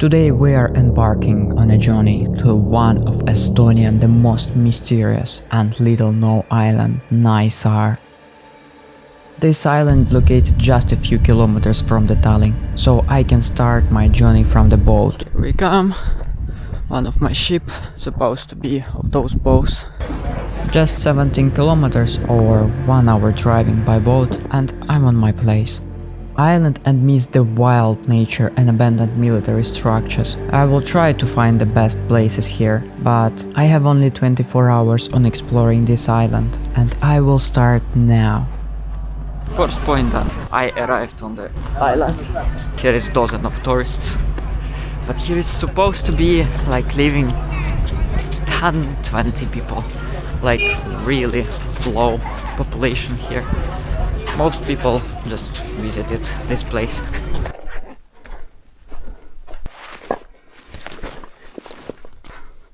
Today we are embarking on a journey to one of Estonian the most mysterious and little known island, Naissaar. This island located just a few kilometers from the Tallinn, so I can start my journey from the boat. Here we come. One of my ship supposed to be of those boats. Just 17 kilometers or 1 hour driving by boat and I'm on my place. Island amidst the wild nature and abandoned military structures. I will try to find the best places here, but I have only 24 hours on exploring this island and I will start now. First point done. I arrived on the island. Here is dozen of tourists. But here is supposed to be like living 10-20 people. Like really low population here. Most people just visited this place.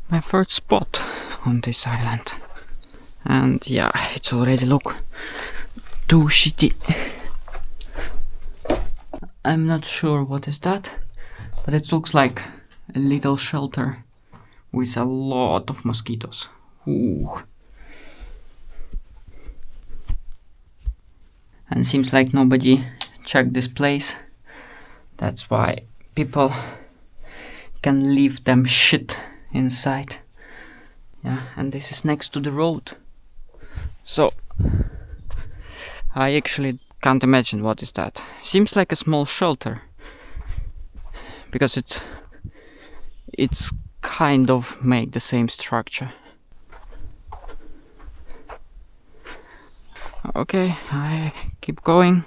My first spot on this island. And yeah, it's already look too shitty. I'm not sure what is that, but it looks like a little shelter with a lot of mosquitoes. Ooh. And seems like nobody checked this place. That's why people can leave them shit inside. Yeah, and this is next to the road. So I actually can't imagine what is that. Seems like a small shelter. Because it's kind of make the same structure. Okay, I keep going.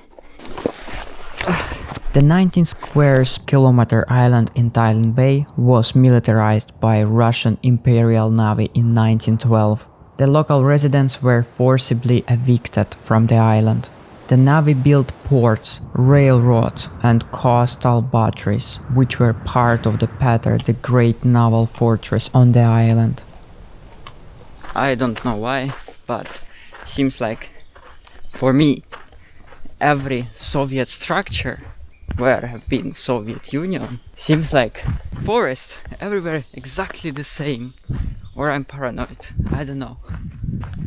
The 19 square kilometer island in Tallinn Bay was militarized by Russian Imperial Navy in 1912. The local residents were forcibly evicted from the island. The Navy built ports, railroads and coastal batteries, which were part of the Peter the Great naval fortress on the island. I don't know why, but seems like for me, every Soviet structure where have been Soviet Union seems like forest everywhere exactly the same. Or I'm paranoid, I don't know.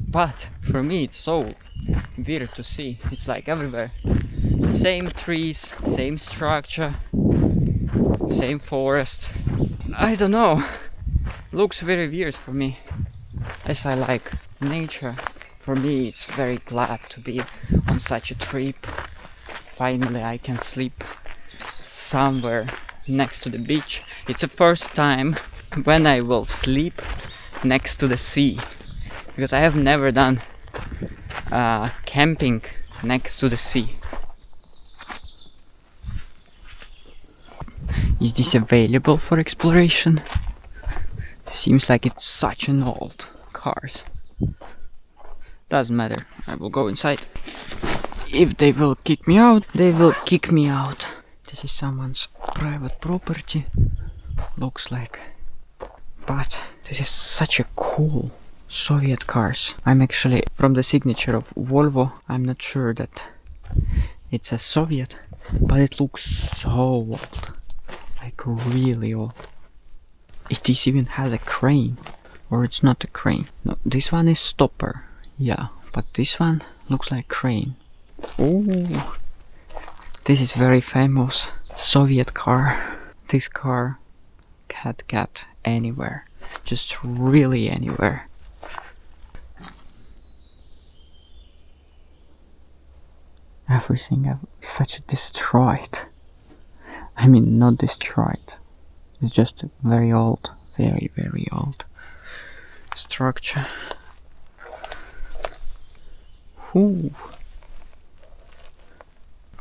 But for me it's so weird to see. It's like everywhere the same trees, same structure, same forest. I don't know. Looks very weird for me. As I like nature. For me, it's very glad to be on such a trip. Finally, I can sleep somewhere next to the beach. It's the first time when I will sleep next to the sea. Because I have never done camping next to the sea. Is this available for exploration? Seems like it's such an old cars. Doesn't matter, I will go inside. If they will kick me out, they will kick me out. This is someone's private property. Looks like. But this is such a cool Soviet cars. I'm actually from the signature of Volvo. I'm not sure that it's a Soviet, but it looks so old. Like really old. It even has a crane. Or it's not a crane. No, this one is stopper. Yeah, but this one looks like crane. Ooh, this is very famous Soviet car. This car can't get anywhere, just really anywhere. Everything is such destroyed. I mean, not destroyed. It's just a very old, very old structure. Ooh.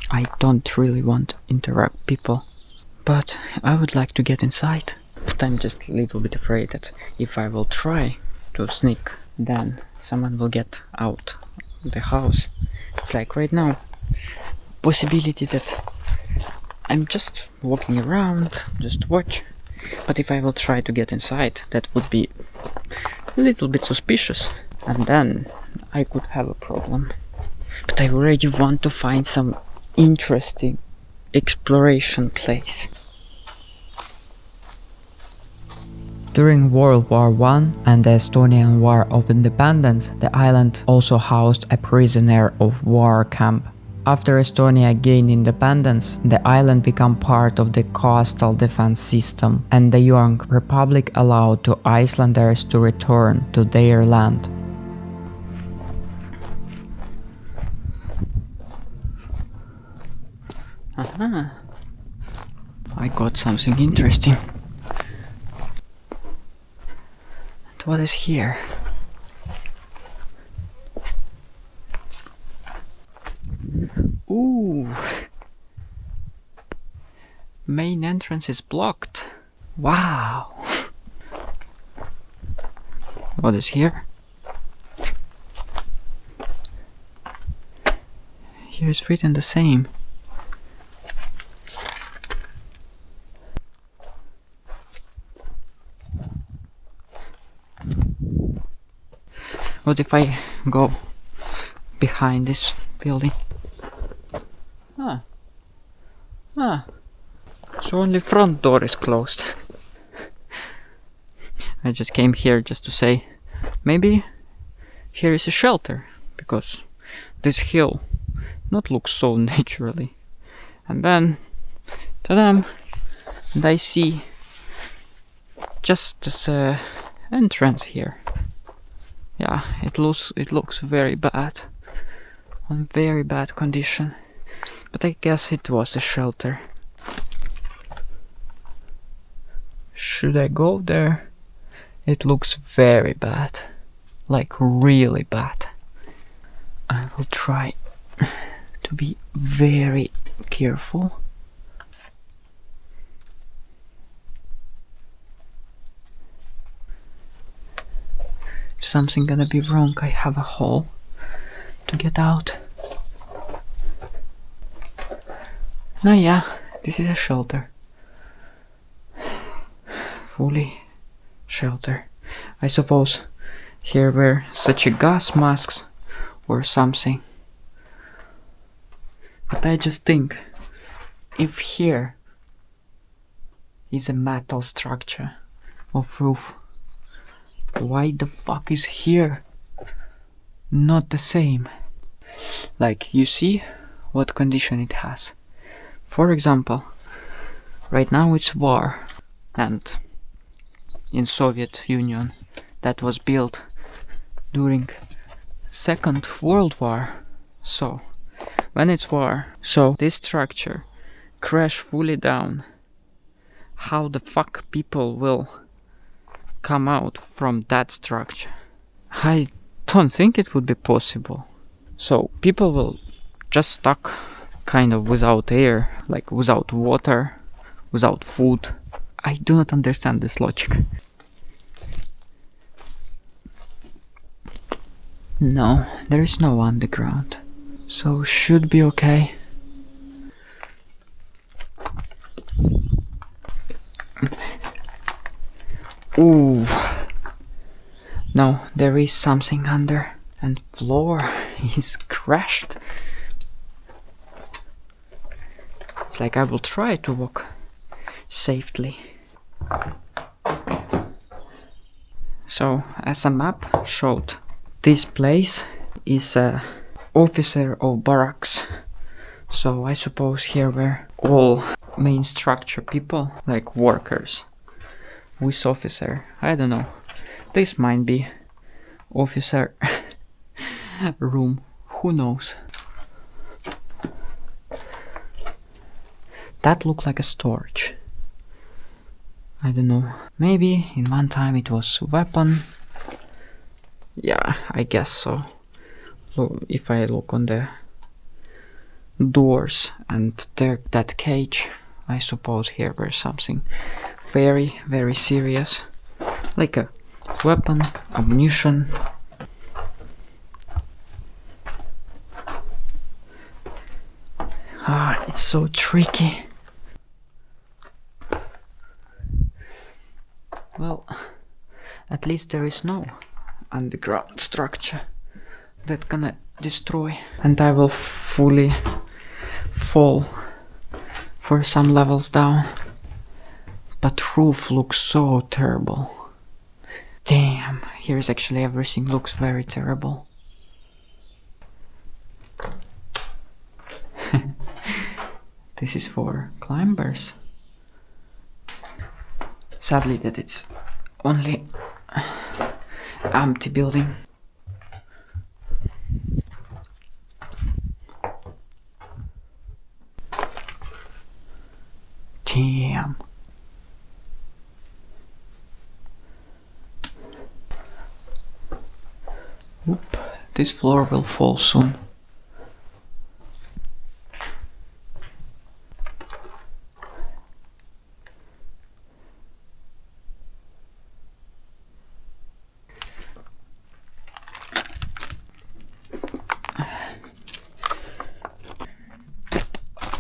I don't really want to interrupt people, but I would like to get inside. But I'm just a little bit afraid that if I will try to sneak, then someone will get out of the house. It's like right now, possibility that I'm just walking around, just watch. But if I will try to get inside, that would be a little bit suspicious. And then I could have a problem. But I already want to find some interesting exploration place. During World War I and the Estonian War of Independence, the island also housed a prisoner of war camp. After Estonia gained independence, the island became part of the coastal defense system, and the young republic allowed to Icelanders to return to their land. Aha. I got something interesting. And what is here? Ooh. Main entrance is blocked. Wow. What is here? Here is written the same. What if I go behind this building? So only front door is closed. I just came here just to say, maybe here is a shelter, because this hill not looks so naturally. And then, ta-dam, and I see just this entrance here. Yeah, it looks very bad, on very bad condition. But I guess it was a shelter. Should I go there? It looks very bad, like really bad. I will try to be very careful. If something gonna be wrong, I have a hole to get out. No, yeah, this is a shelter. Fully shelter. I suppose here were such a gas masks or something. But I just think, if here is a metal structure of roof, why the fuck is here not the same? Like, you see what condition it has. For example, right now it's war, and in Soviet Union that was built during Second World War. So when it's war, so this structure crash fully down, how the fuck people will come out from that structure? I don't think it would be possible. So people will just stuck kind of without air, like without water, without food. I do not understand this logic. No, there is no underground, so should be okay. Ooh. No, there is something under, and floor is crashed. It's like I will try to walk safely. So, as a map showed, this place is a officer of barracks. So I suppose here were all main structure people, like workers. With officer, I don't know. This might be officer room, who knows. That looked like a storage. I don't know. Maybe in one time it was weapon. Yeah, I guess so. Look, if I look on the doors and that cage, I suppose here were something very, very serious. Like a weapon, ammunition. Ah, it's so tricky. Well, at least there is no underground structure that gonna destroy, and I will fully fall for some levels down. But roof looks so terrible. Damn, here's actually everything looks very terrible. This is for climbers. Sadly that it's only empty building. Damn. Oop, this floor will fall soon.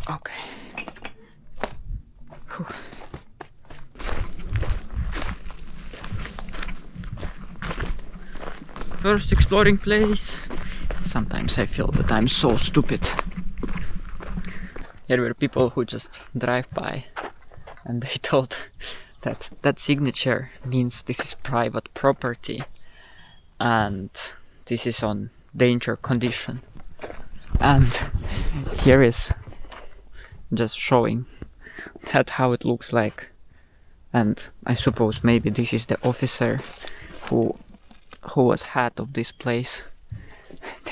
Okay. Whew. First exploring place. Sometimes I feel that I'm so stupid. Here were people who just drive by and they told that that signature means this is private property and this is on danger condition. And here is just showing that how it looks like. And I suppose maybe this is the officer who was head of this place.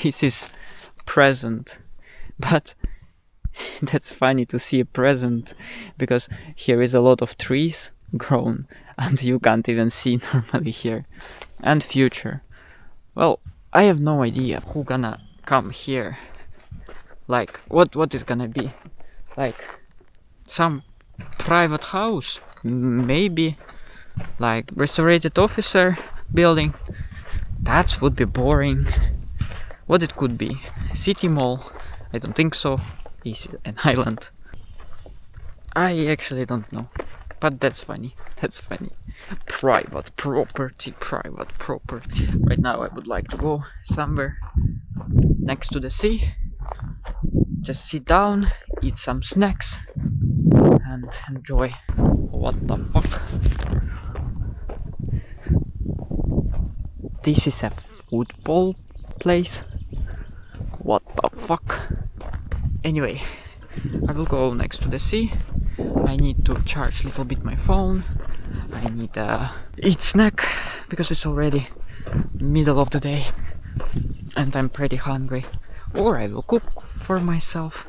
This is present, but that's funny to see a present because here is a lot of trees grown and you can't even see normally here. And future, well, I have no idea who gonna come here. Like what is gonna be like some private house, maybe like restorated officer building. That would be boring. What it could be? City mall? I don't think so. Is it an island? I actually don't know. But that's funny. That's funny. Private property, private property. Right now I would like to go somewhere next to the sea. Just sit down, eat some snacks and enjoy. What the fuck? This is a football place? What the fuck? Anyway, I will go next to the sea. I need to charge a little bit my phone. I need to eat snack because it's already middle of the day and I'm pretty hungry. Or I will cook for myself.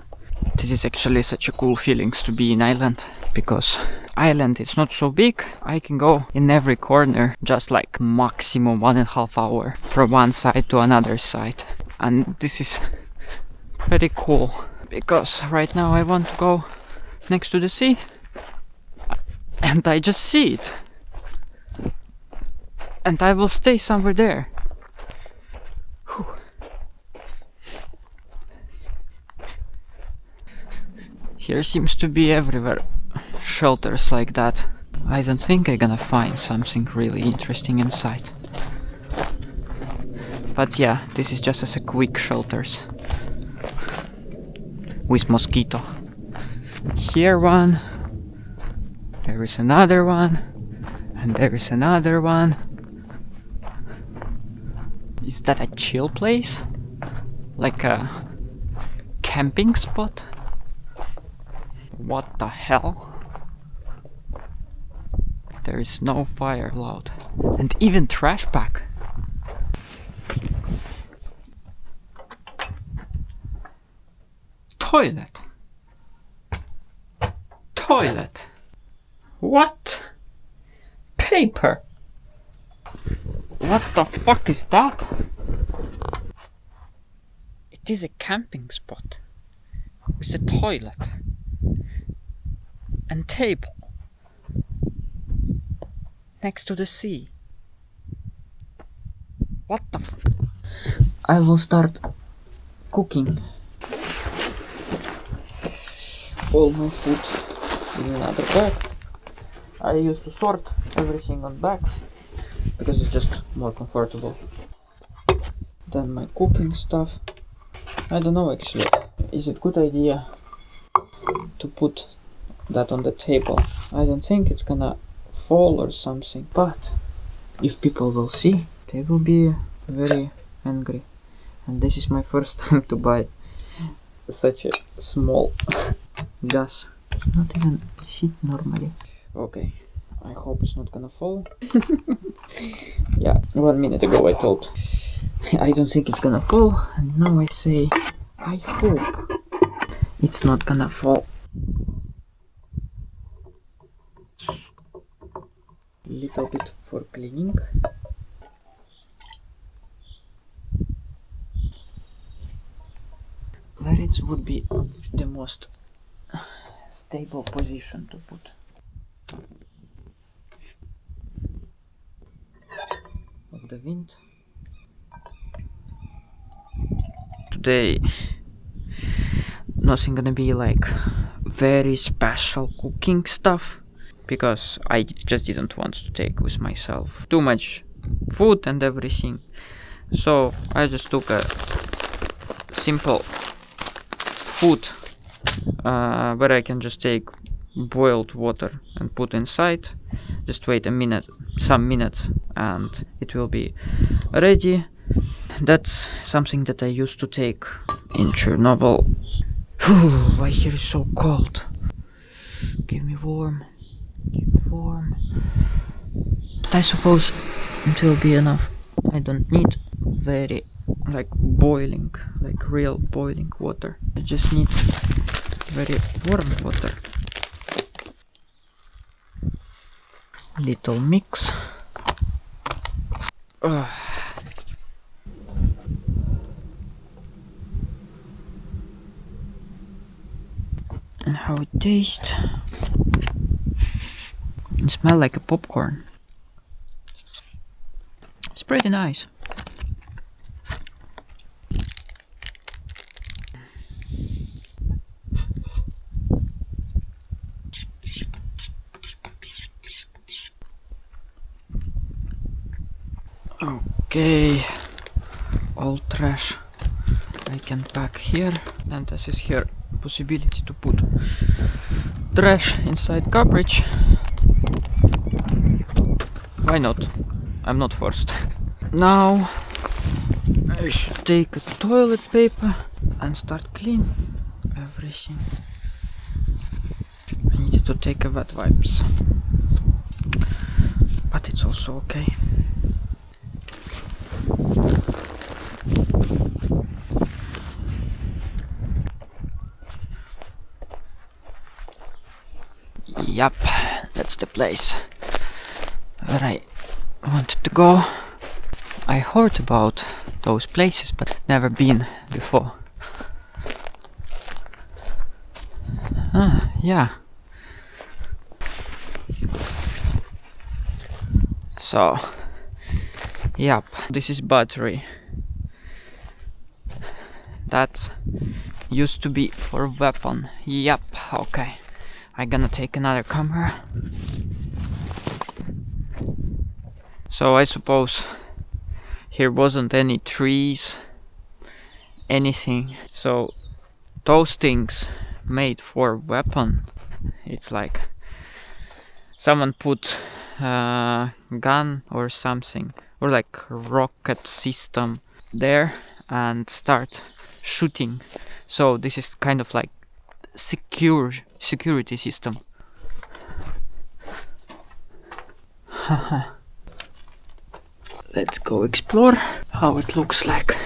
This is actually such a cool feeling to be in Ireland because Ireland is not so big. I can go in every corner just like maximum 1.5 hours from one side to another side. And this is pretty cool because right now I want to go next to the sea and I just see it. And I will stay somewhere there. Whew. Here seems to be everywhere shelters like that. I don't think I'm gonna find something really interesting inside. But yeah, this is just as a quick shelters with mosquito. Here one, there is another one, and there is another one. Is that a chill place? Like a camping spot? What the hell? There is no fire allowed. And even trash bag. Toilet. Toilet. What? Paper. What the fuck is that? It is a camping spot with a toilet and table next to the sea. What the fuck? I will start cooking all my food in another bag. I used to sort everything on bags because it's just more comfortable. Then my cooking stuff. I don't know actually, is it good idea to put that on the table? I don't think it's gonna fall or something, but If people will see, they will be very angry. And this is my first time to buy such a small gas. It's not even sit normally. Okay, I hope it's not gonna fall. Yeah, 1 minute ago I thought I don't think it's gonna fall, and now I say I hope it's not gonna fall. Little bit for cleaning. Where it would be the most stable position to put. Of the wind. Today nothing gonna be like very special cooking stuff, because I just didn't want to take with myself too much food and everything. So I just took a simple food where I can just take boiled water and put inside. Just wait a minute, some minutes, and it will be ready. That's something that I used to take in Chernobyl. Why here is so cold? Give me warm. Give me warm. But I suppose it will be enough. I don't need very like boiling, like real boiling water. I just need very warm water. Little mix. And how it tastes. It smells like a popcorn. It's pretty nice. Okay, all trash I can pack here, and this is here possibility to put trash inside garbage. Why not? I'm not forced. Now I should take a toilet paper and start clean everything. I needed to take a wet wipes, but it's also okay. Yup, that's the place where I wanted to go. I heard about those places, but never been before. Yeah. So, yup, this is battery. That used to be for weapon. Yup, okay. I'm gonna take another camera. So I suppose here wasn't any trees, anything. So those things made for weapon. It's like someone put a gun or something, or like rocket system there and start shooting. So this is kind of like security system. Let's go explore how it looks like.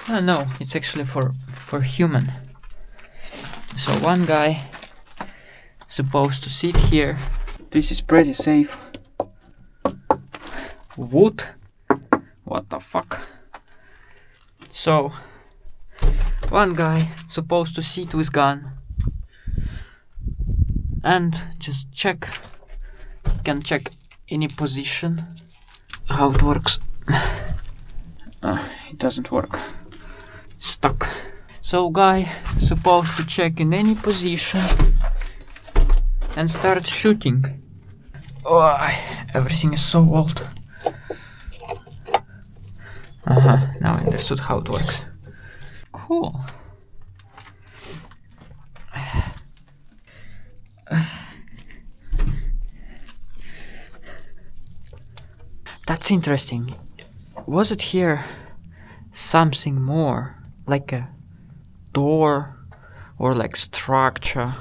Oh no, it's actually for human. So one guy supposed to sit here. This is pretty safe. Wood? What the fuck? So one guy supposed to sit with gun and just can check any position. How it works. It doesn't work. Stuck. So guy supposed to check in any position and start shooting. Oh, everything is so old. Now I understood how it works. Cool. That's interesting. Was it here something more, like a door or like structure?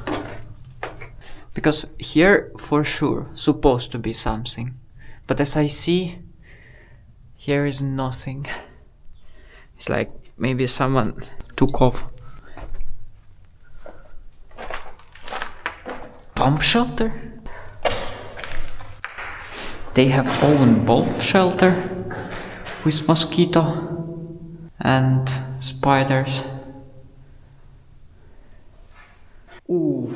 Because here for sure supposed to be something, but as I see, here is nothing. It's like maybe someone took off. Bomb shelter? They have own bomb shelter with mosquito and spiders. Ooh.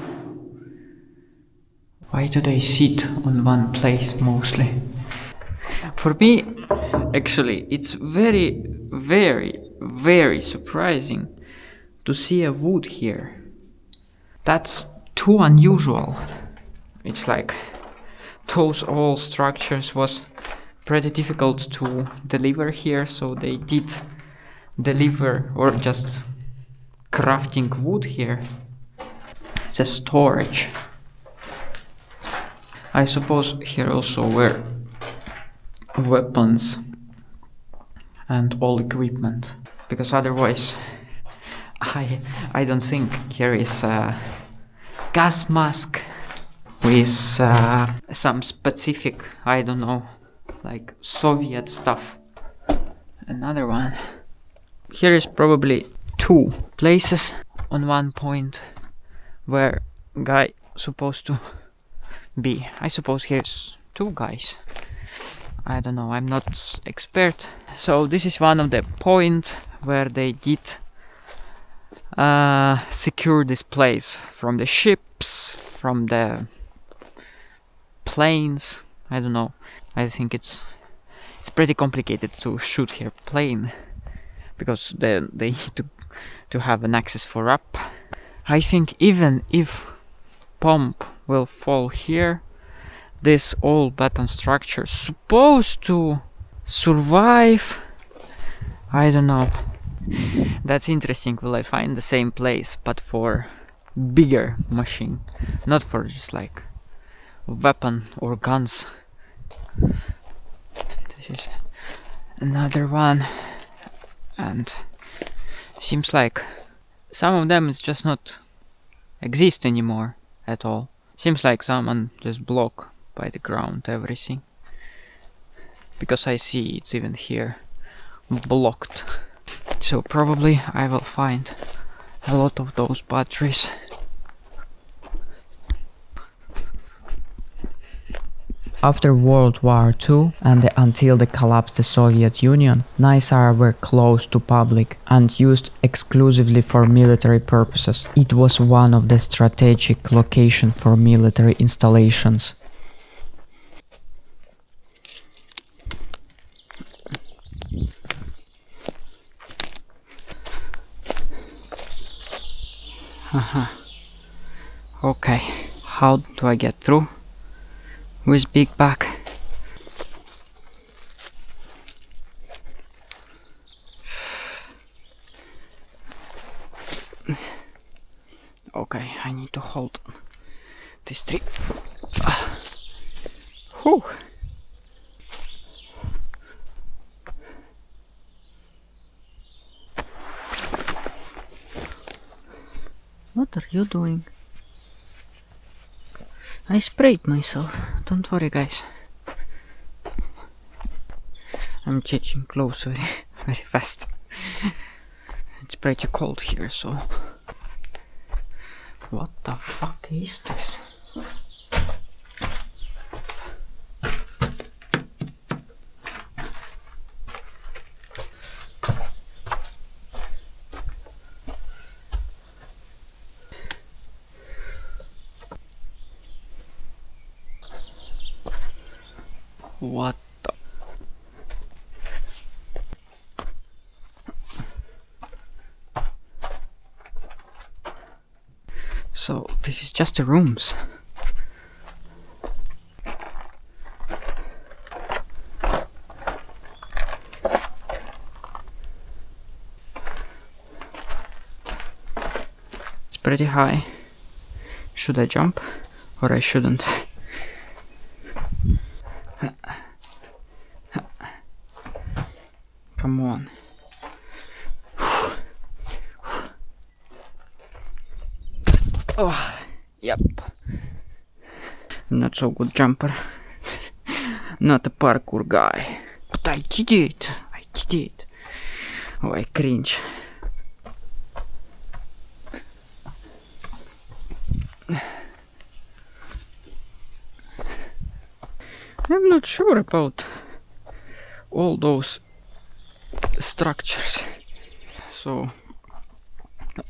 Why do they sit on one place mostly? For me, actually, it's very, very, very surprising to see a wood here. That's too unusual. It's like those old structures was pretty difficult to deliver here, so they did deliver or just crafting wood here. It's a storage. I suppose here also were weapons and all equipment, because otherwise I don't think here is a gas mask with some specific, I don't know, like Soviet stuff. Another one. Here is probably two places on one point where guy supposed to be. I suppose here's two guys. I don't know, I'm not expert. So this is one of the point where they did secure this place from the ships, from the planes. I don't know. I think it's pretty complicated to shoot here plane, because they need to have an access for up. I think even if bomb will fall here, this old beton structure supposed to survive. I don't know. That's interesting. Will I find the same place but for bigger machine, not for just like weapon or guns? This is another one, and seems like some of them is just not exist anymore at all. Seems like someone just blocked by the ground everything, because I see it's even here blocked. So probably I will find a lot of those batteries. After World War II and until the collapse of the Soviet Union, Naisara were closed to public and used exclusively for military purposes. It was one of the strategic locations for military installations. Okay, how do I get through with big bag? Okay, I need to hold this tree. Whew. What are you doing? I sprayed myself. Don't worry, guys. I'm changing clothes very, very fast. It's pretty cold here, so... What the fuck is this? What the... So, this is just the rooms. It's pretty high. Should I jump? Or I shouldn't? Come on. Oh, yep. Not so good jumper. Not a parkour guy. But I did it. I did it. Oh, I cringe. I'm not sure about all those structures. So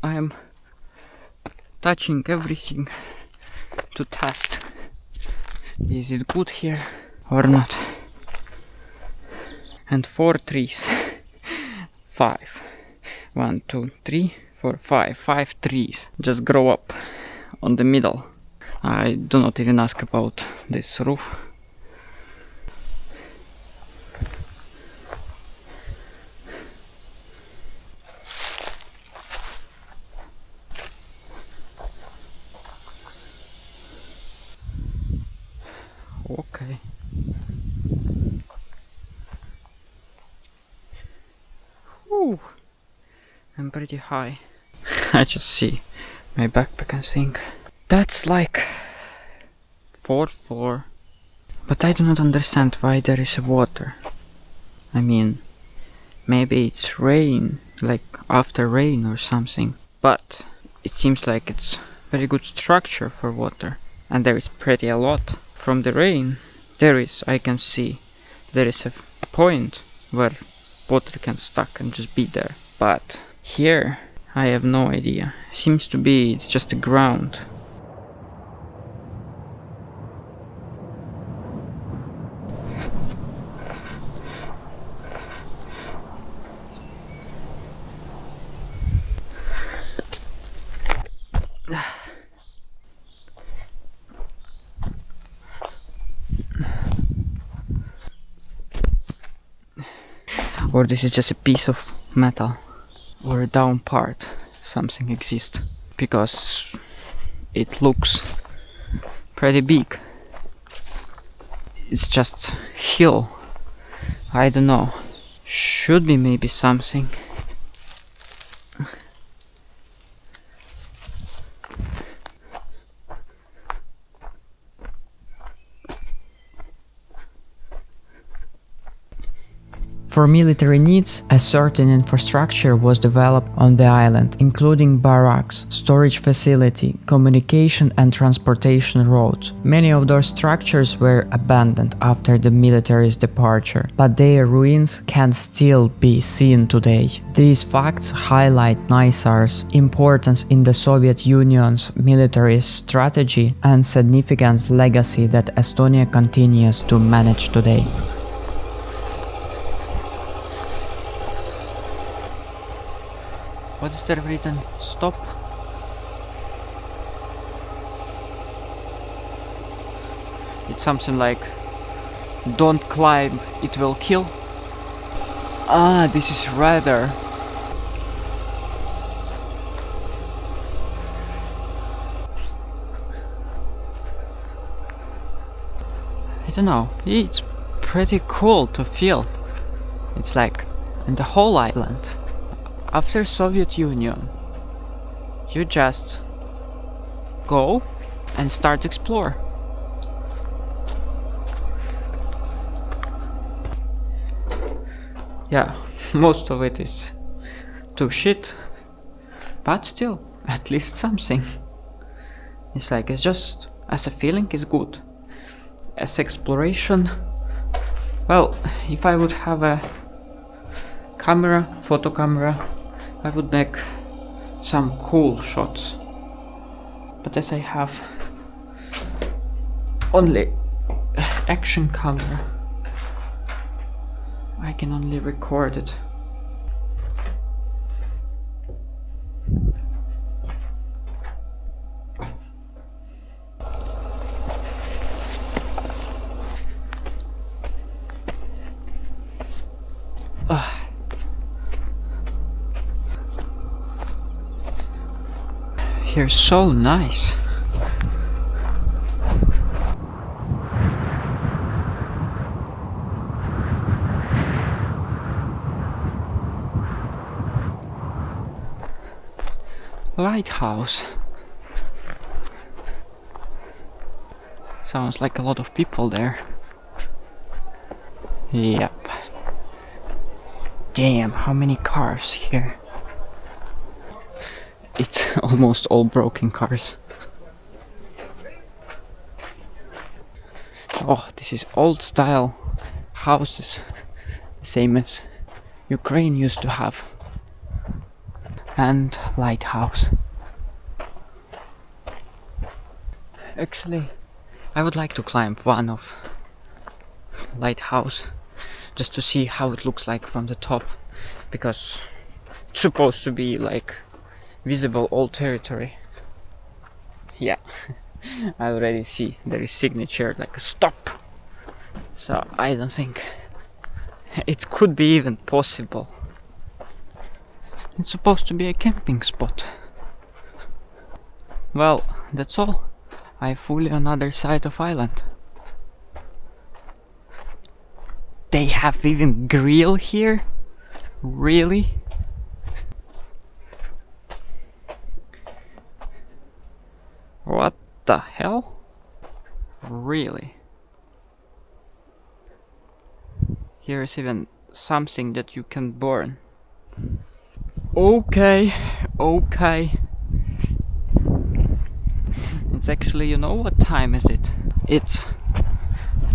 I'm touching everything to test. Is it good here or not? And 4 trees. 5. 1, 2, 3, 4, 5. 5 trees just grow up on the middle. I do not even ask about this roof. Okay. Ooh, I'm pretty high. I just see my backpack and think that's like 4th floor. But I do not understand why there is water. I mean, maybe it's rain, like after rain or something. But it seems like it's very good structure for water. And there is pretty a lot. From the rain, I can see, there is a point where water can stuck and just be there. But here, I have no idea. Seems to be, it's just the ground. Or this is just a piece of metal, or a down part, something exists, because it looks pretty big. It's just hill, I don't know, should be maybe something. For military needs, a certain infrastructure was developed on the island, including barracks, storage facility, communication and transportation roads. Many of those structures were abandoned after the military's departure, but their ruins can still be seen today. These facts highlight Nysar's importance in the Soviet Union's military strategy and significant legacy that Estonia continues to manage today. What is there written? Stop? It's something like, don't climb, it will kill. Ah, this is radar. I don't know, it's pretty cool to feel. It's like in the whole island. After Soviet Union, you just go and start explore. Yeah, most of it is too shit, but still, at least something. It's like, it's just, as a feeling, it's good. As exploration, well, if I would have a camera, photo camera, I would make some cool shots. But as I have only action camera, I can only record it. You're so nice. lighthouse. Sounds like a lot of people there. Yep. Damn, how many cars here? It's almost all broken cars. Oh, this is old style houses, same as Ukraine used to have. And lighthouse. Actually, I would like to climb one of lighthouse just to see how it looks like from the top, because it's supposed to be like visible all territory. Yeah. I already see there is signature like a stop, so I don't think it could be even possible. It's supposed to be a camping spot. Well, that's all. I'm fully on other side of island. They have even grill here? Really? What the hell? Really? Here's even something that you can burn. Okay. It's actually, you know what time is it? It's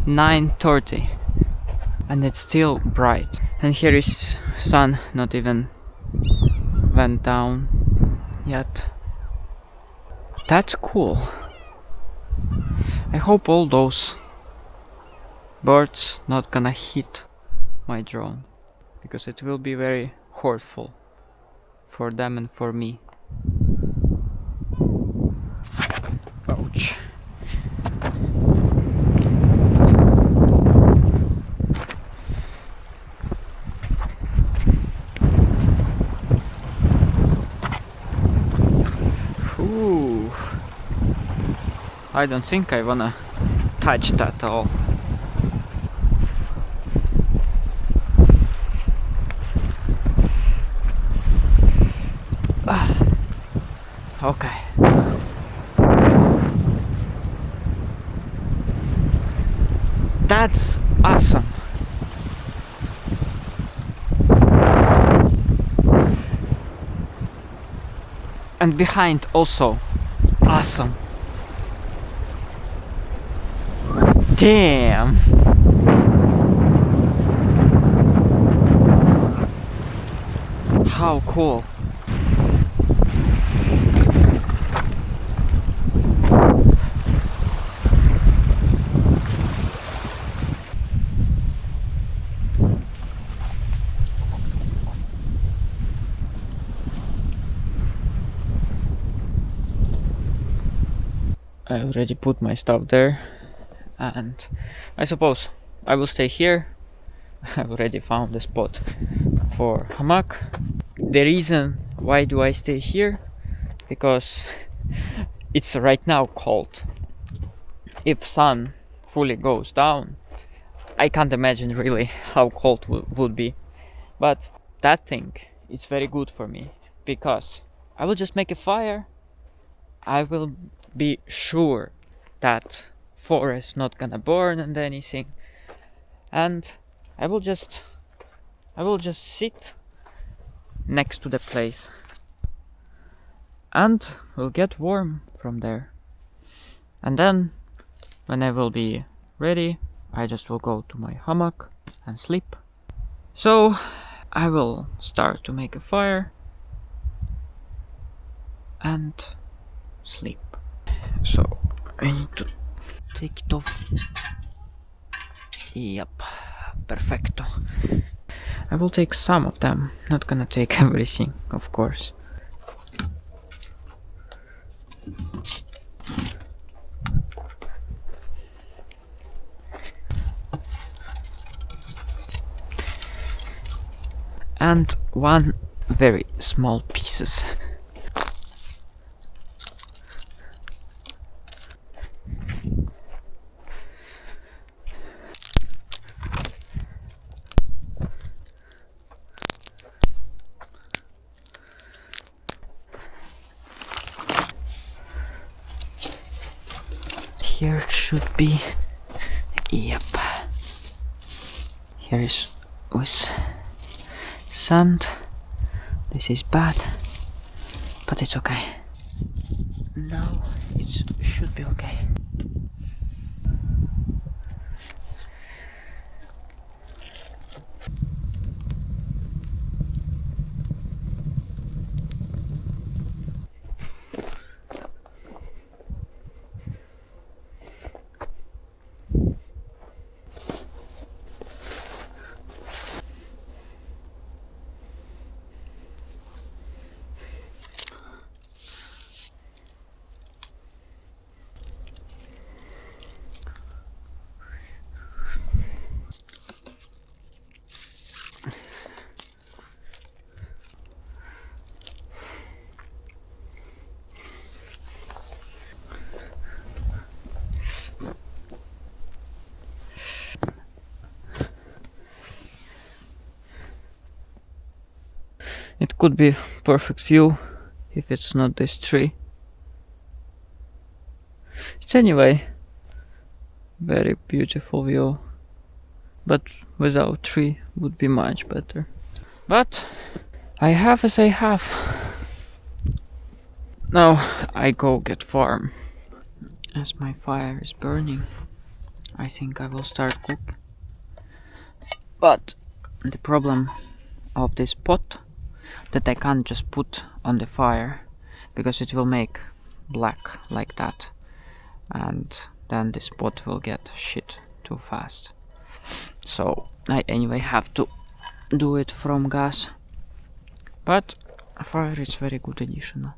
9:30 and it's still bright. And here is sun, not even went down yet. That's cool. I hope all those birds not gonna hit my drone, because it will be very hurtful for them and for me. Ouch. Ooh. I don't think I wanna touch that at all. Okay. That's awesome. And behind also awesome. Damn. How cool. I already put my stuff there, and I suppose I will stay here. I've already found a spot for hammock. The reason why do I stay here, because it's right now cold. If sun fully goes down, I can't imagine really how cold would be. But that thing is very good for me, because I will just make a fire. I will be sure that forest not gonna burn and anything, and I will just sit next to the place and will get warm from there. And then when I will be ready, I just will go to my hammock and sleep. So I will start to make a fire and sleep. So I need to take it off. Yep, perfecto. I will take some of them, not gonna take everything, of course. And one very small pieces. should be. Yep. Here is with sand. This is bad, but it's okay. Now it should be okay. It could be perfect view if it's not this tree. It's anyway very beautiful view, but without tree would be much better. But I have as I have. Now I go get farm. As my fire is burning, I think I will start cook. But the problem of this pot that I can't just put on the fire because it will make black like that, and then this pot will get shit too fast. So I anyway have to do it from gas, but fire is very good addition.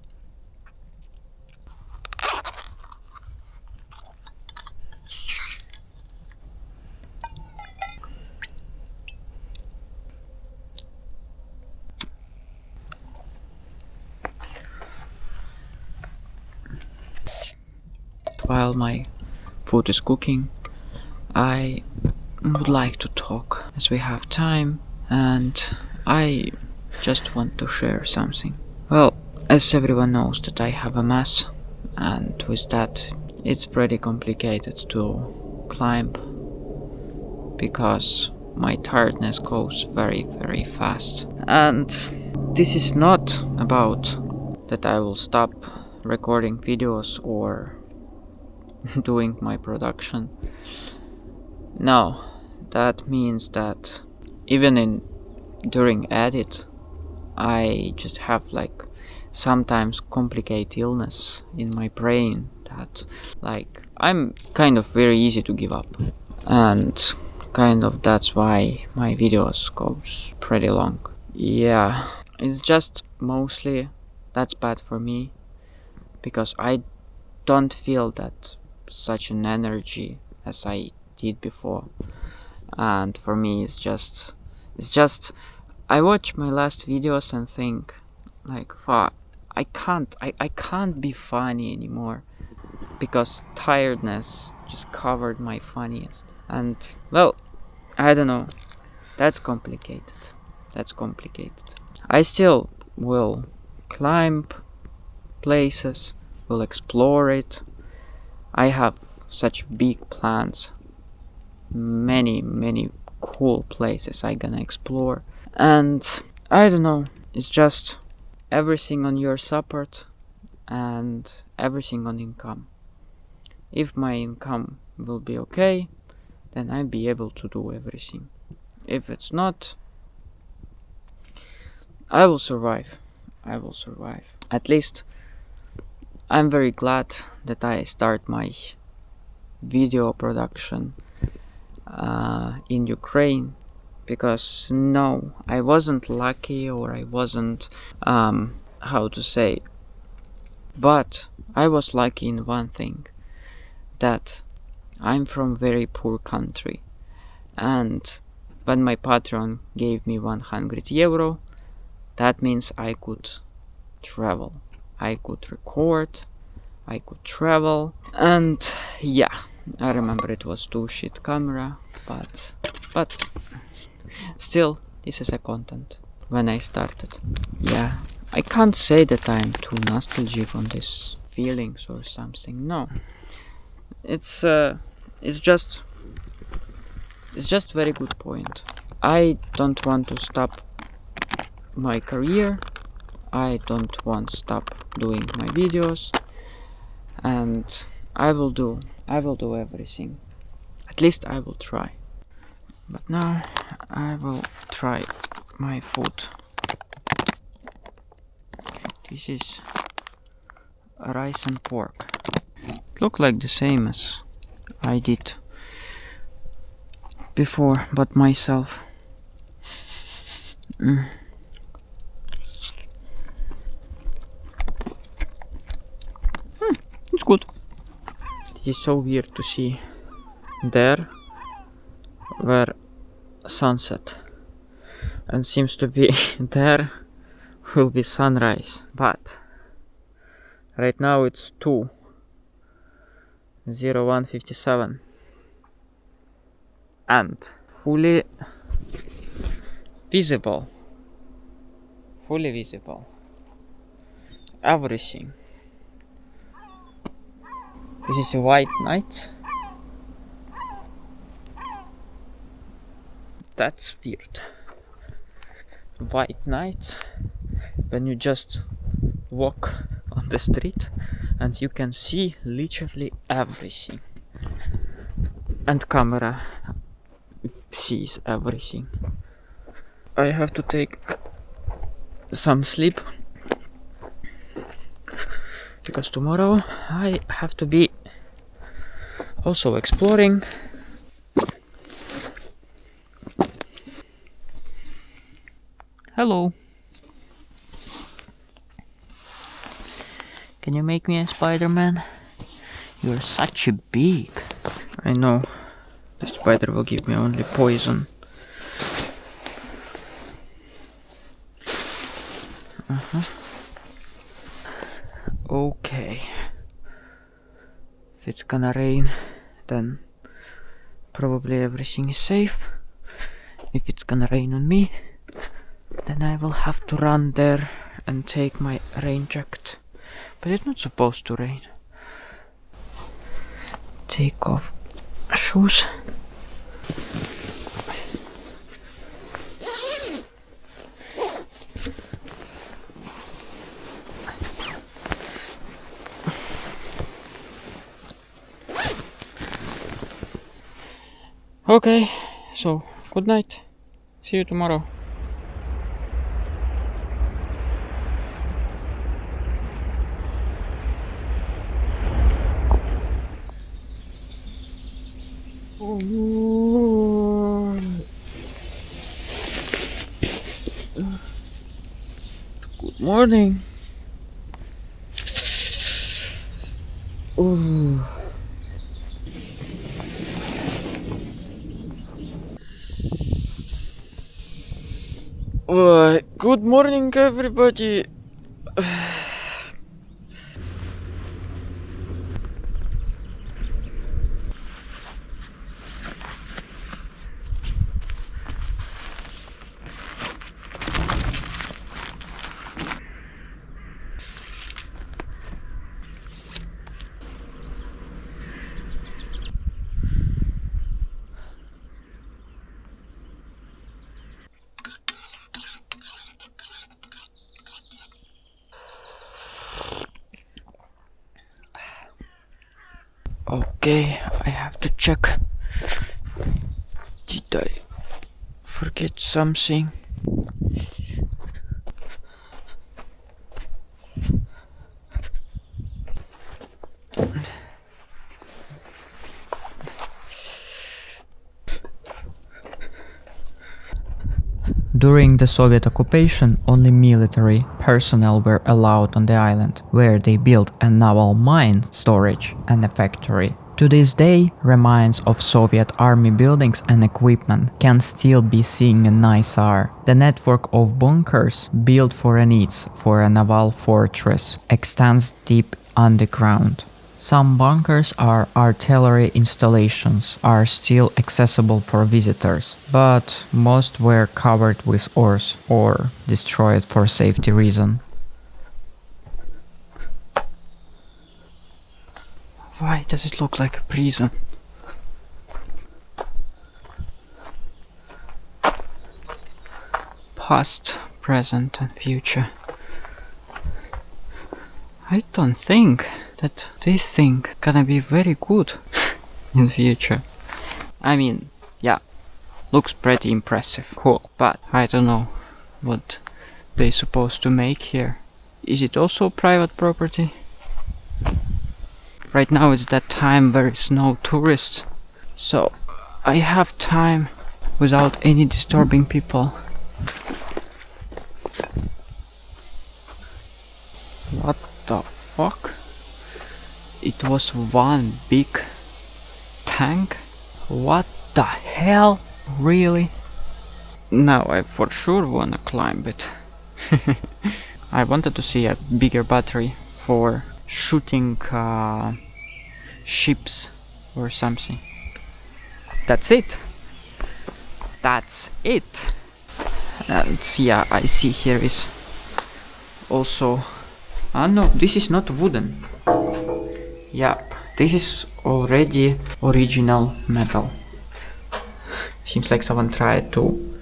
While my food is cooking, I would like to talk as we have time, and I just want to share something. Well, as everyone knows that I have a MS, and with that it's pretty complicated to climb because my tiredness goes very fast. And this is not about that I will stop recording videos or doing my production. No, that means that even during edit I just have like sometimes complicated illness in my brain that like I'm kind of very easy to give up, and kind of that's why my videos goes pretty long. Yeah, it's just mostly that's bad for me because I don't feel that such an energy as I did before, and for me it's just I watch my last videos and think like, fuck, I can't be funny anymore because tiredness just covered my funniest. And well, I don't know, that's complicated. I still will climb places, will explore it. I have such big plans, many cool places I gonna explore, and I don't know, it's just everything on your support and everything on income. If my income will be okay, then I'll be able to do everything. If it's not, I will survive. At least I'm very glad that I start my video production in Ukraine, because no, I wasn't lucky, or I wasn't how to say, but I was lucky in one thing, that I'm from very poor country, and when my patron gave me 100 euro, that means I could travel, I could record, I could travel, and yeah, I remember it was too shit camera, but still, this is a content. When I started, yeah, I can't say that I'm too nostalgic on this feelings or something, no. It's just very good point. I don't want to stop my career. I don't want to stop doing my videos, and I will do everything. At least I will try. But now I will try my food. This is rice and pork. It look like the same as I did before, but myself. It's good. It is so weird to see there where sunset, and seems to be there will be sunrise, but right now it's 2:01:57 and fully visible everything. This is a white night. That's weird. White night when you just walk on the street and you can see literally everything, and camera sees everything. I have to take some sleep because tomorrow I have to be also exploring. Hello. Can you make me a Spider-Man? You're such a big. I know. The spider will give me only poison. Okay. If it's gonna rain, then probably everything is safe. If it's gonna rain on me, then I will have to run there and take my rain jacket. But it's not supposed to rain. Take off shoes. Okay, so good night. See you tomorrow. Good morning. Ooh. Good morning, everybody. Okay, I have to check. Did I forget something? During the Soviet occupation, only military personnel were allowed on the island, where they built a naval mine storage and a factory. To this day, remains of Soviet army buildings and equipment can still be seen in Nysar. The network of bunkers built for a needs for a naval fortress extends deep underground. Some bunkers or artillery installations are still accessible for visitors, but most were covered with ores or destroyed for safety reason. Why does it look like a prison? Past, present and future. I don't think that this thing gonna be very good in future. I mean, yeah, looks pretty impressive, cool, but I don't know what they supposed to make here. Is it also private property? Right now it's that time where it's no tourists, so I have time without any disturbing people. What the fuck? It was one big tank? What the hell? Really? Now I for sure wanna climb it. I wanted to see a bigger battery for shooting ships or something. That's it. That's it. And yeah, I see here is also... no, this is not wooden. Yeah, this is already original metal. Seems like someone tried to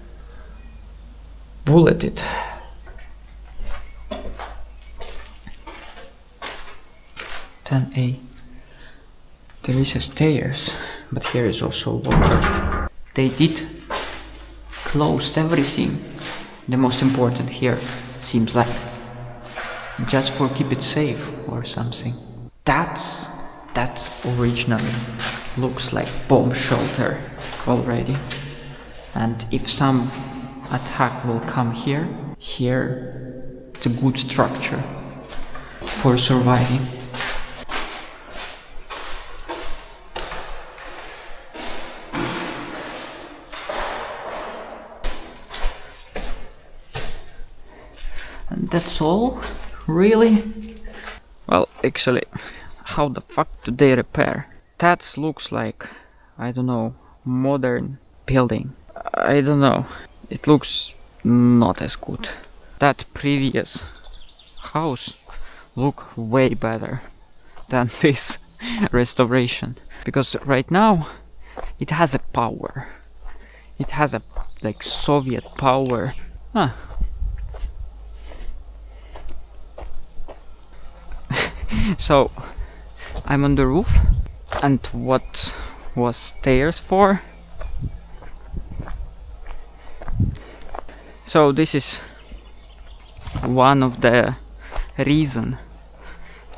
bullet it. "10A. There is a stairs, but here is also water. They did closed everything. The most important here, seems like. Just for keep it safe or something. That's originally looks like bomb shelter already. And if some attack will come here, it's a good structure for surviving. And that's all? Really? Well, actually, how the fuck do they repair? That looks like, I don't know, modern building. I don't know. It looks not as good. That previous house look way better than this restoration. Because right now it has a power. It has a like Soviet power. So I'm on the roof, and what was stairs for? So this is one of the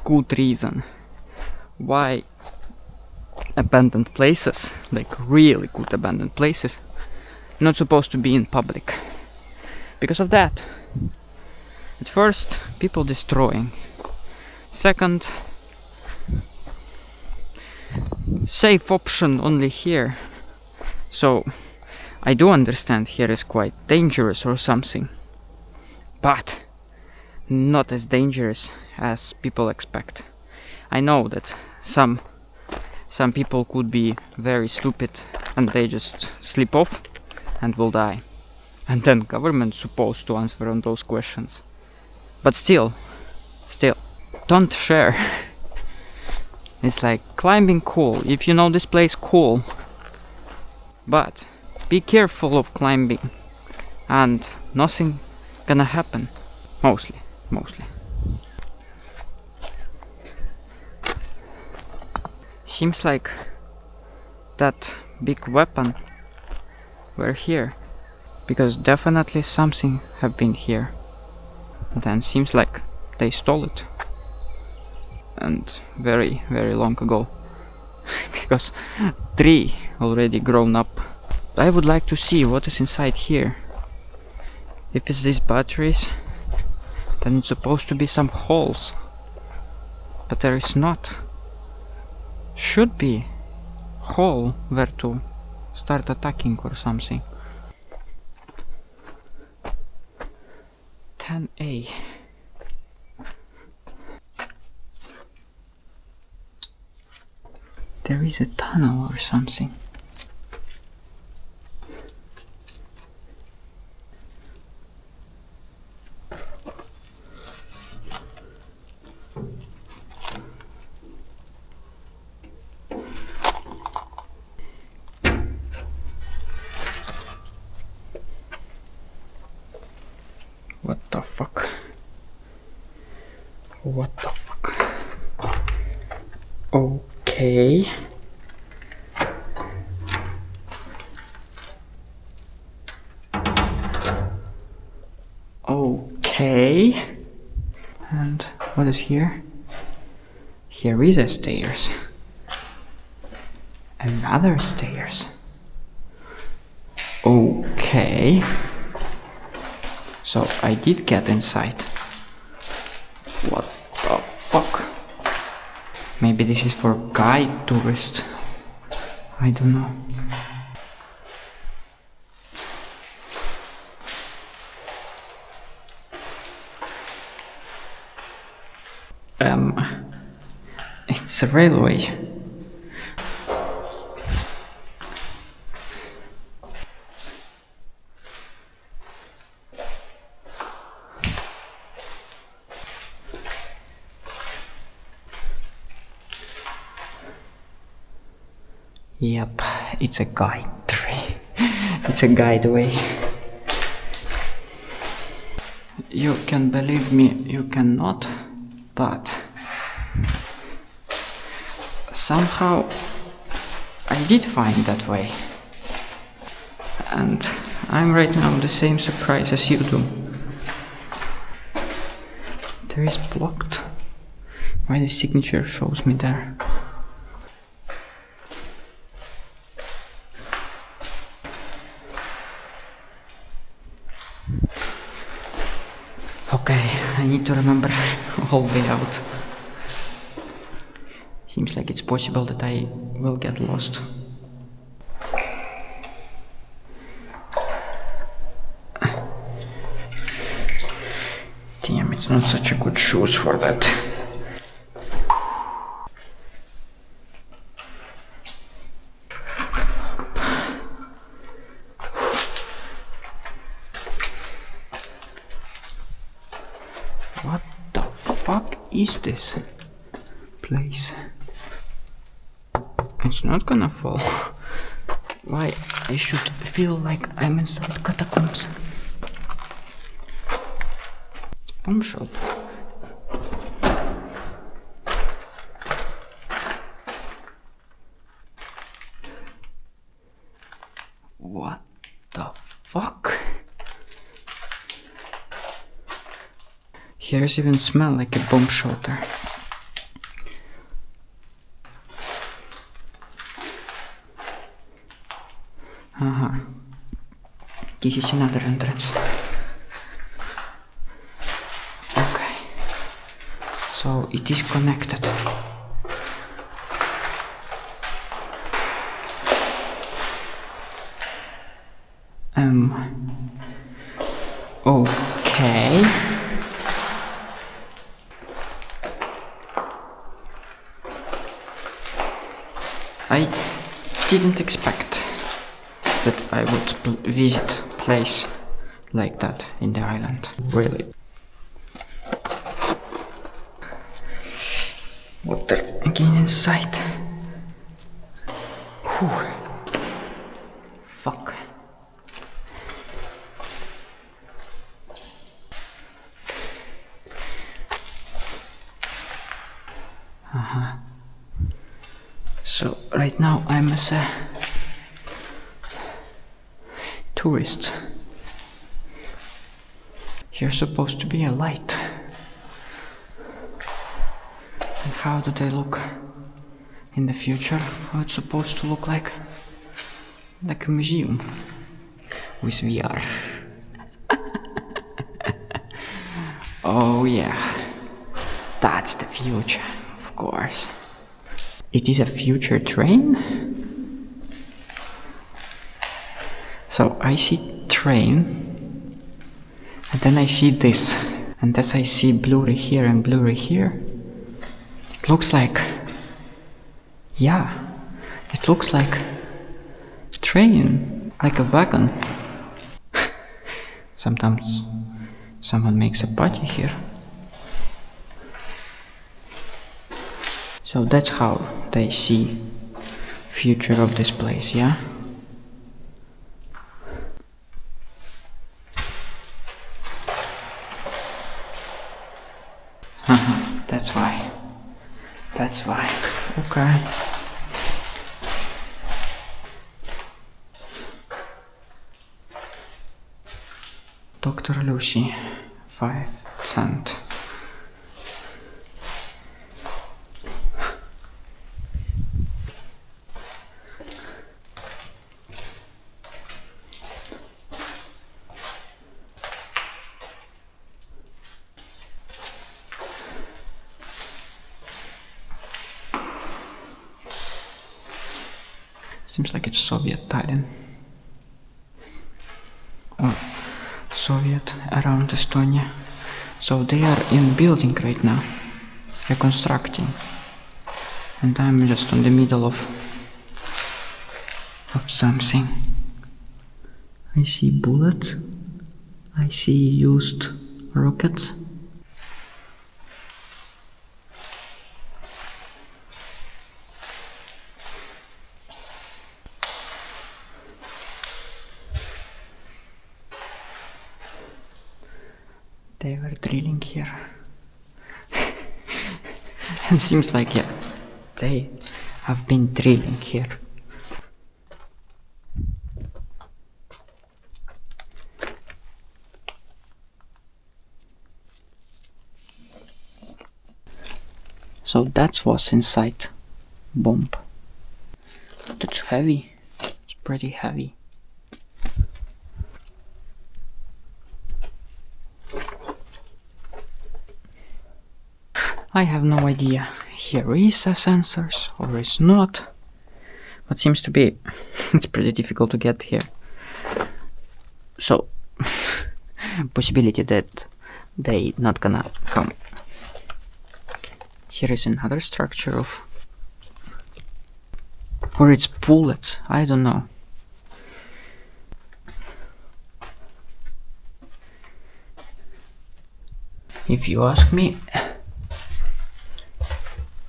good reason why abandoned places, like really good abandoned places, not supposed to be in public. Because of that. At first, people destroying. Second, safe option only here. So I do understand here is quite dangerous or something, but not as dangerous as people expect. I know that some people could be very stupid and they just slip off and will die, and then government's supposed to answer on those questions. But still don't share. It's like climbing cool, if you know this place, cool, but be careful of climbing and nothing gonna happen. Mostly. Seems like that big weapon were here, because definitely something have been here. Then seems like they stole it, and very long ago. Because tree already grown up. I would like to see what is inside here. If it's these batteries, then it's supposed to be some holes, but there is not. Should be hole where to start attacking or something. 10A. There is a tunnel or something. fuck? What the fuck? Okay. Okay. And what is here? Here is a stairs. Another stairs. Okay. So I did get inside. What the fuck? Maybe this is for guide tourists. I don't know. It's a railway. Yep, it's a guide tree. It's a guideway. You can believe me, you cannot, but somehow I did find that way. And I'm right now the same surprise as you do. There is blocked. Why the signature shows me there? Okay, I need to remember all way out. Seems like it's possible that I will get lost. Damn, it's not such a good shoes for that. What the fuck is this place? It's not gonna fall. Why? I should feel like I'm inside catacombs. Bomb shelter. What the fuck? Here's even smell like a bomb shelter. This is another entrance. Okay. So it is connected. Okay. I didn't expect that I would visit a place like that in the island. Really. Water again inside. Whew. Fuck. So right now I'm as a tourist. Here's supposed to be a light. And how do they look in the future? How it's supposed to look like? Like a museum with VR. Oh yeah, that's the future, of course. It is a future train? So I see train, and then I see this, and as I see blurry here and blurry here, it looks like, yeah, it looks like a train, like a wagon. Sometimes someone makes a party here. So that's how they see future of this place, yeah? That's why. That's why. Okay. Dr. Lucy, 5 cent. Seems like it's Soviet Tallinn. Or Soviet around Estonia. So they are in building right now, reconstructing. And I'm just on the middle of something. I see bullets. I see used rockets. They were drilling here. It seems like, yeah, they have been drilling here. So that was inside bomb. That's heavy. It's pretty heavy. I have no idea. Here is a sensors or is not. But seems to be it's pretty difficult to get here. So possibility that they not gonna come. Here is another structure of, or it's bullets, I don't know. If you ask me,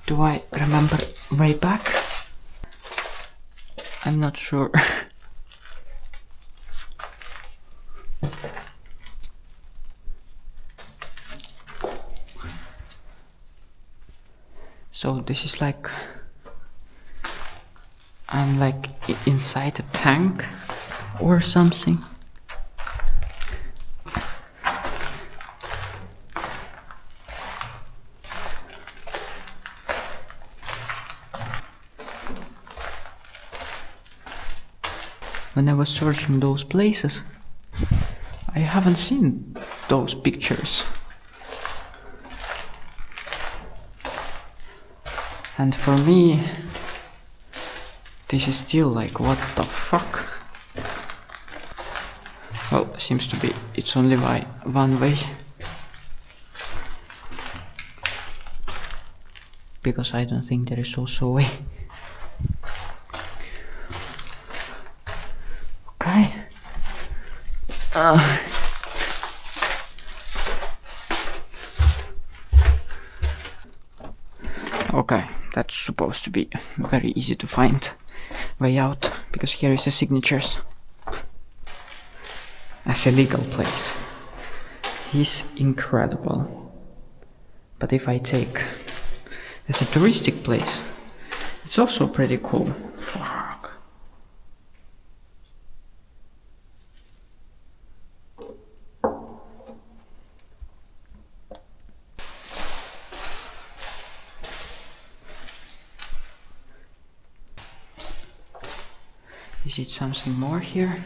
do I remember way back? I'm not sure. So this is like, I'm like inside a tank or something. When I was searching those places, I haven't seen those pictures. And for me, this is still like, what the fuck? Well, seems to be, it's only one way. Because I don't think there is also a way. Okay. Okay, that's supposed to be very easy to find way out, because here is the signatures. As a legal place. He's incredible. But if I take as a touristic place, it's also pretty cool. Fuck. Is it something more here?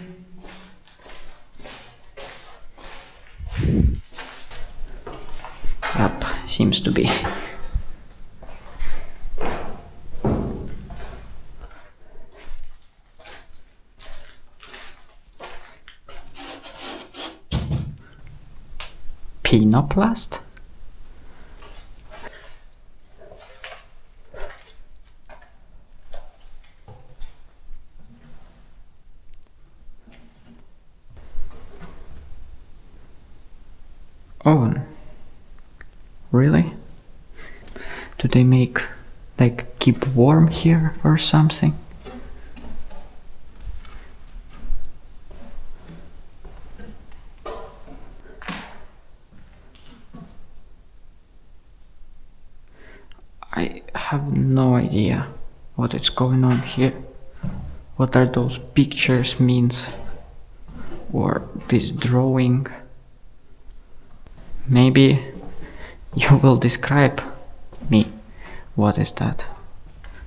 Yep, seems to be. Penoplast? Oven. Really? Do they make, like, keep warm here or something? I have no idea what is going on here. What are those pictures means? Or this drawing? Maybe you will describe me what is that,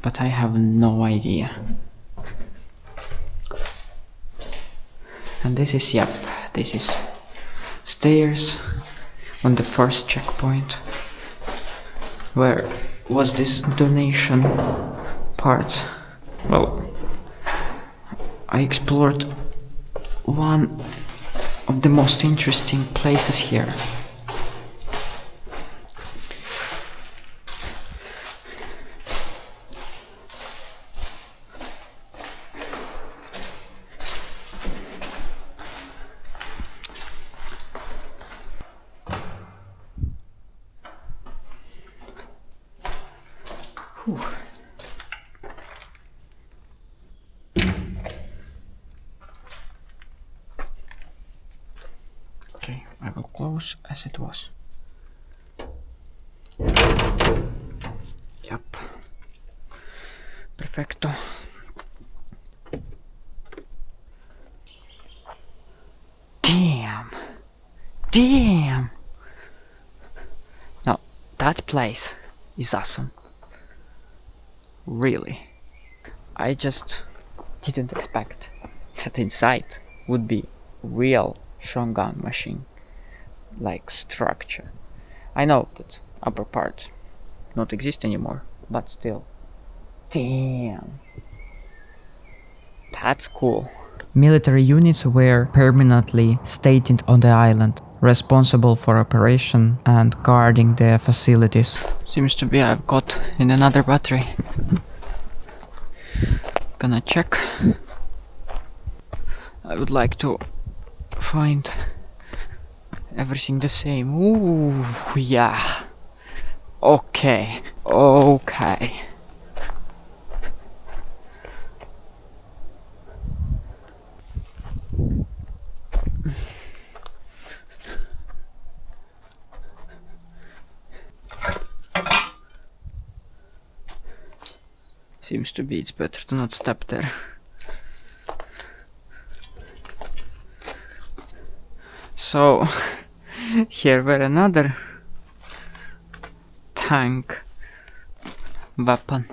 but I have no idea. And this is, yep, this is stairs on the first checkpoint. Where was this donation part? Well, I explored one of the most interesting places here. Whew. Okay, I will close as it was. Yep. Perfecto. Damn. Damn. No, that place is awesome. Really. I just didn't expect that inside would be real Shongan machine like structure. I know that upper part not exist anymore, but still. Damn. That's cool. Military units were permanently stationed on the island, responsible for operation and guarding the facilities. Seems to be I've got in another battery. Gonna check. I would like to find everything the same. Ooh, yeah. Okay. Okay. Seems to be it's better to not step there. So, here were another tank weapon.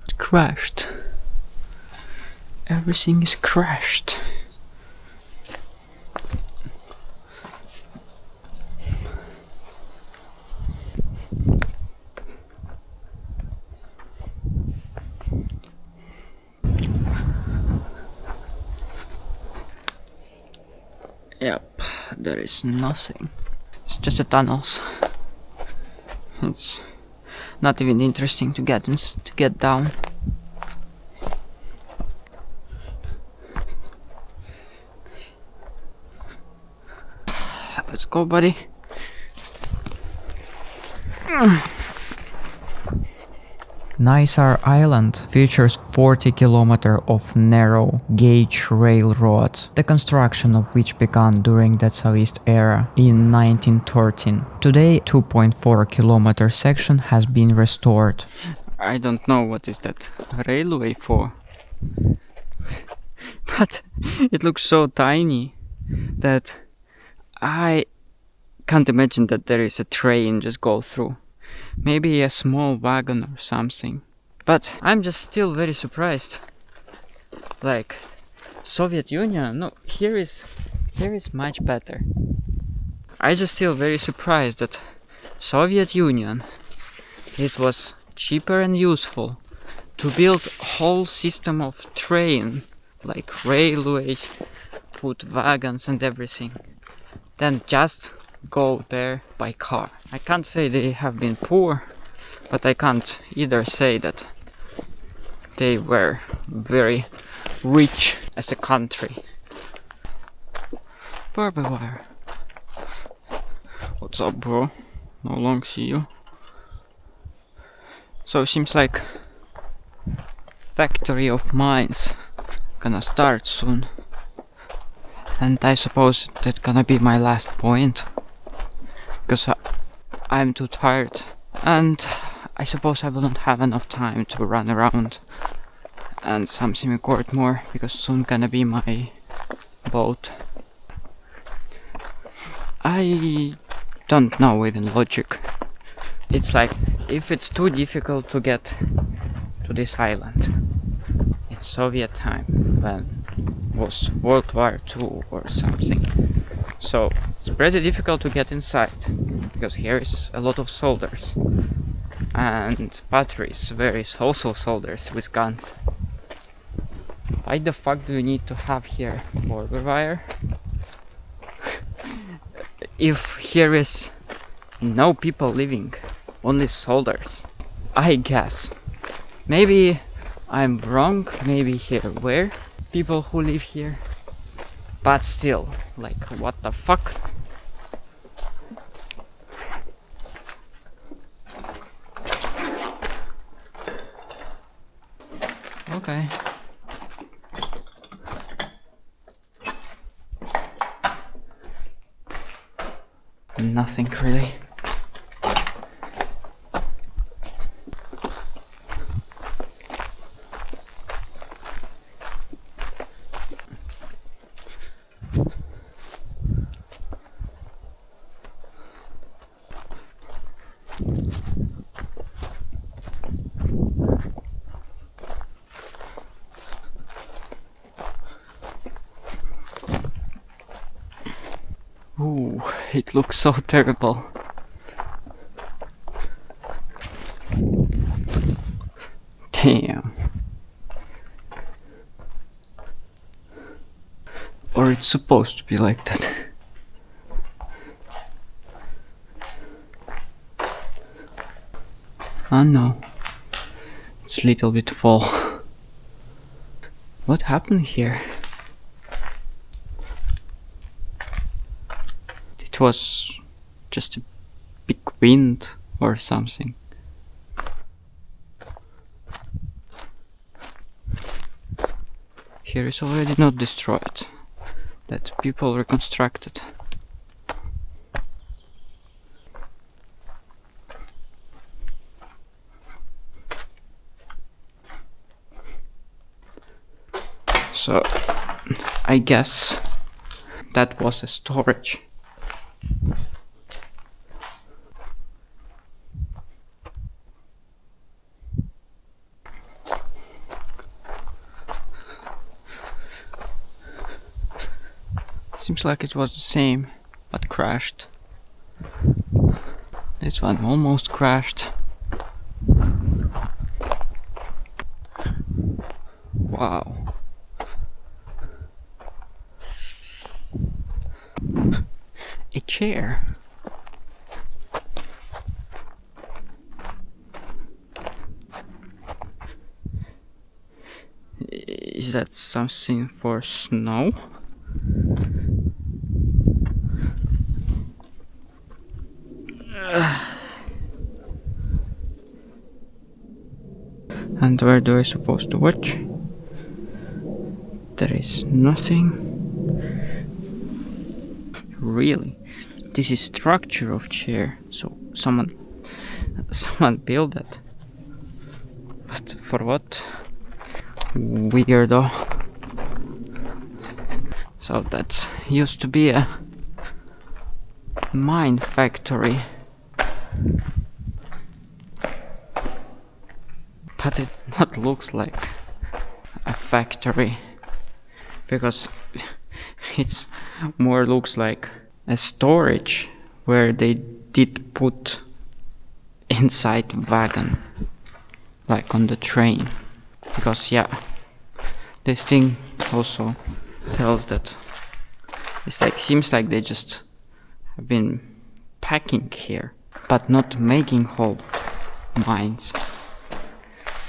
It's crashed. Everything is crashed. Yep, there is nothing. It's just the tunnels. It's not even interesting to get down. Let's go, buddy. Nisar Island features 40 km of narrow gauge railroad, the construction of which began during the Tsarist era in 1913. Today, 2.4 km section has been restored. I don't know what is that railway for, but it looks so tiny that I can't imagine that there is a train just go through. Maybe a small wagon or something. But I'm just still very surprised. Like, Soviet Union, no, here is much better. I just still very surprised that Soviet Union, it was cheaper and useful to build a whole system of train, like railway, put wagons and everything, than just go there by car. I can't say they have been poor, but I can't either say that they were very rich as a country. Barbed wire. What's up, bro? No long see you. So seems like factory of mines gonna start soon. And I suppose that's gonna be my last point, because I'm too tired, and I suppose I wouldn't have enough time to run around and something record more, because soon gonna be my boat. I don't know even logic. It's like, if it's too difficult to get to this island in Soviet time, when was World War II or something, so it's pretty difficult to get inside, because here is a lot of soldiers and batteries where is also soldiers with guns. Why the fuck do you need to have here border wire if here is no people living, only soldiers? I guess. Maybe I'm wrong, maybe here were people who live here, but still, like, what the fuck? Okay. Nothing really. Ooh, it looks so terrible. Damn. Or it's supposed to be like that. Oh no. It's a little bit full. What happened here? It was just a big wind or something. Here is already not destroyed. That people reconstructed. So I guess that was a storage. Seems like it was the same, but crashed. This one almost crashed. Wow. A chair. Is that something for snow? And where do I supposed to watch? There is nothing. Really? This is structure of chair. So someone built it. But for what? Weirdo. So that used to be a mine factory. But it not looks like a factory, because it's more looks like a storage where they did put inside wagon, like on the train. Because yeah, this thing also tells that it's like, seems like they just have been packing here, but not making whole mines.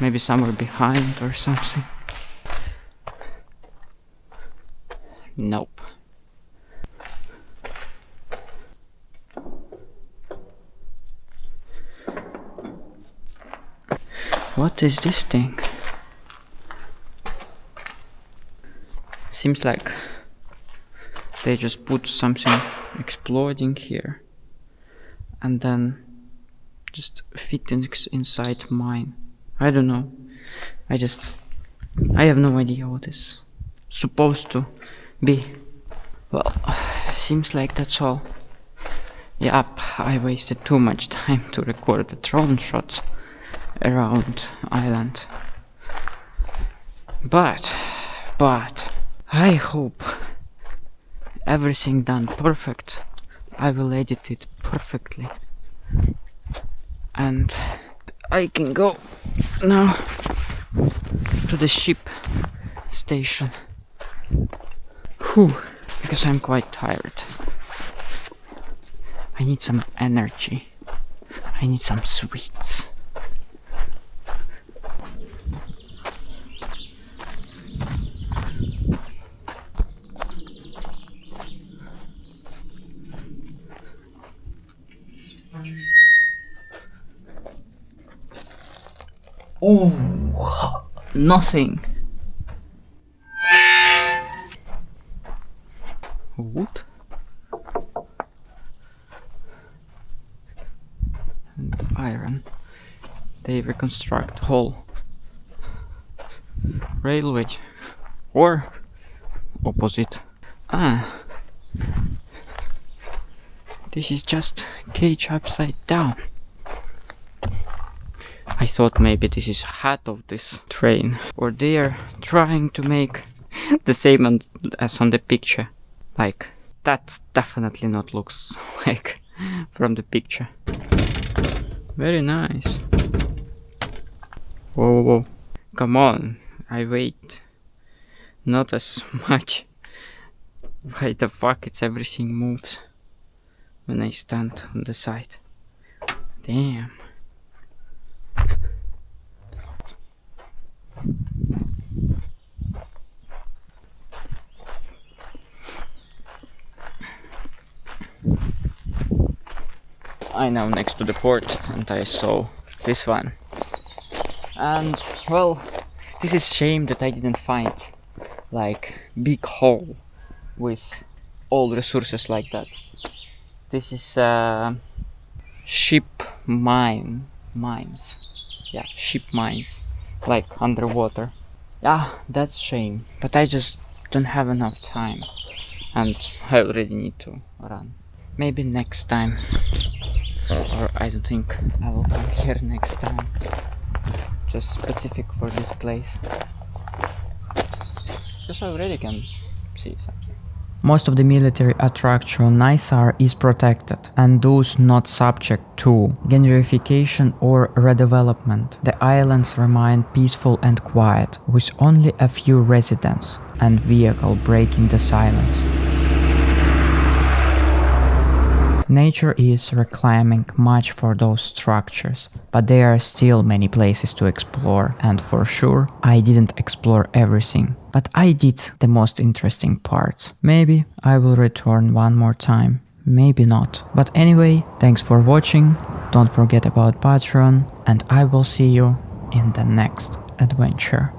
Maybe somewhere behind or something. Nope. What is this thing? Seems like They just put something exploding here and then just fit inside mine. I don't know. I have no idea what is supposed to be. Well, seems like that's all. Yep, I wasted too much time to record the drone shots around island. But I hope everything done perfect. I will edit it perfectly. And I can go now to the ship station. Whew, because I'm quite tired. I need some energy. I need some sweets. Oh, nothing. Wood and iron. They reconstruct whole railway or opposite. This is just cage upside down. I thought maybe this is hat of this train, or they are trying to make the same as on the picture. Like, that definitely not looks like from the picture. Very nice. Whoa, whoa, come on, I wait. Not as much. Why the fuck everything moves when I stand on the side? Damn. I now next to the port and I saw this one. And well, this is shame that I didn't find like big hole with all resources like that. This is ship mines. Yeah, ship mines, like underwater. Yeah, that's shame. But I just don't have enough time, and I already need to run. Maybe next time, or I don't think I will come here next time. Just specific for this place, because I already can see something. Most of the military attraction on Nisar is protected and thus not subject to gentrification or redevelopment. The islands remain peaceful and quiet, with only a few residents and vehicles breaking the silence. Nature is reclaiming much for those structures, but there are still many places to explore, and for sure I didn't explore everything, but I did the most interesting parts. Maybe I will return one more time, maybe not. But anyway, thanks for watching, don't forget about Patreon, and I will see you in the next adventure.